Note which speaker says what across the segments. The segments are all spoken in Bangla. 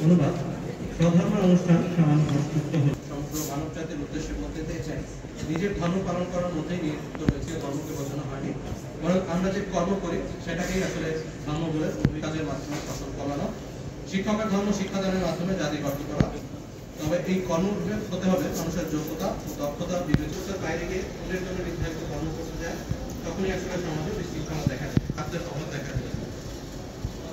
Speaker 1: অনুবাদ স্বধর্ম অনুষ্ঠান সামান্য সংস্কৃত হল সমগ্র মানব জাতির উদ্দেশ্যে বলতে চাই নিজের ধর্ম পালন করার মধ্যেই নিযুক্ত রয়েছে, ধর্মকে বোঝানো হয়নি, বরং আমরা যে কর্ম করি সেটাকেই আসলে ধর্ম বলে কাজের মাধ্যমে ফসল ফলানো, শিক্ষকের ধর্ম শিক্ষাদানের মাধ্যমে জাতি গঠন করা। তবে এই কর্মগুলো হতে হবে মানুষের যোগ্যতা ও দক্ষতা বিবেচনার বাইরে গিয়ে অন্যের জন্য নির্ধারিত কর্ম করতে যায়, তখনই আসলে সমাজে বিশৃঙ্খলা দেখা যায়, খাদ্যের অভাব দেখা যায়।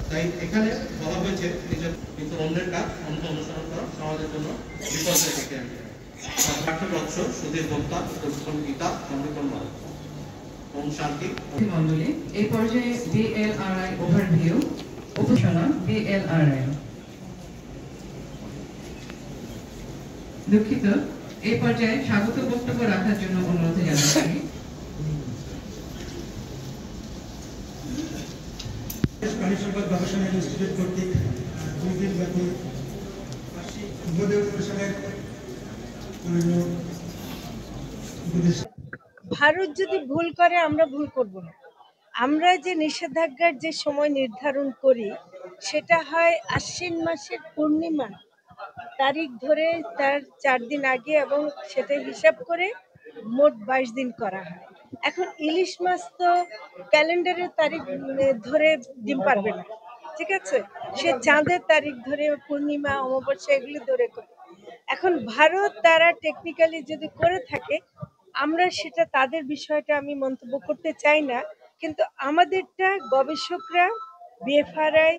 Speaker 1: তাই এখানে বলা হয়েছে নিজের কিন্তু অন্যের কাজ অন্য অনুসরণ করা সমাজের জন্য বিপর্যয় ডেকে আনবে। পাঠ্যবৎস সুধীর বক্তা উত্তম গীতা অমৃতময়। ওম শান্তি
Speaker 2: মণ্ডলী। এই পর্যায়ে বিএলআরআই ওভারভিউ উপসনা বিএলআরআই। দুঃখিত, এই পর্যায়ে স্বাগত বক্তব্য রাখার জন্য অনুরোধ জানাচ্ছি।
Speaker 3: প্রাণী সম্পদ গবেষণা ইনস্টিটিউট কর্তৃক 2 দিন ব্যাপী
Speaker 4: ভারত যদি ভুল করে আমরা ভুল করব না। আমরা যে নিষেধাজ্ঞার যে সময় নির্ধারণ করি সেটা হয় আশ্বিন মাসের পূর্ণিমা তারিখ ধরে, তার 4 দিন আগে, এবং সেটা হিসাব করে মোট 22 দিন করা হয়। এখন ইলিশ মাছ তো ক্যালেন্ডারের তারিখ ধরে ডিম পারবে না, ঠিক আছে, সে চাঁদের তারিখ ধরে, পূর্ণিমা অমাবস্যা এগুলি ধরে করে। এখন ভারত তারা টেকনিক্যালি যদি করে থাকে, আমরা সেটা তাদের বিষয়টা আমি মন্তব্য করতে চাই না, কিন্তু আমাদেরটা গবেষকরা বিএফআরআই,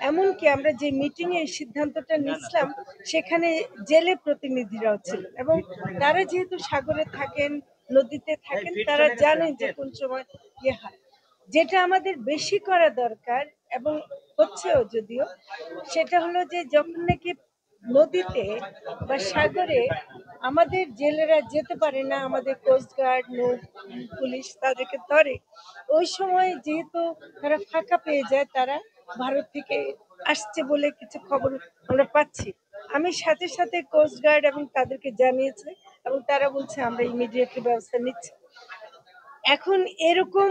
Speaker 4: এমনকি আমরা যে মিটিংয়ে এই সিদ্ধান্তটা নিচ্ছিলাম সেখানে জেলে প্রতিনিধিরাও ছিলেন, এবং তারা যেহেতু সাগরে থাকেন, নদীতে থাকেন, তারা জানেন যে কোন সময় ইয়ে হয়। যেটা আমাদের বেশি করা দরকার এবং হচ্ছেও যদিও, সেটা হলো যে যখন নাকি নদীতে বা সাগরে আমাদের জেলেরা যেতে পারে না, আমাদের কোস্টগার্ড, নৌ পুলিশ তাদেরকে ধরে, ওই সময় যেহেতু তারা ফাঁকা পেয়ে যায়, তারা ভারত থেকে আসছে বলে কিছু খবর আমরা পাচ্ছি। আমি সাথে সাথে কোস্টগার্ড এবং তাদেরকে জানিয়েছি, এবং তারা বলছে আমরা ইমিডিয়েটলি ব্যবস্থা নিচ্ছি। এখন এরকম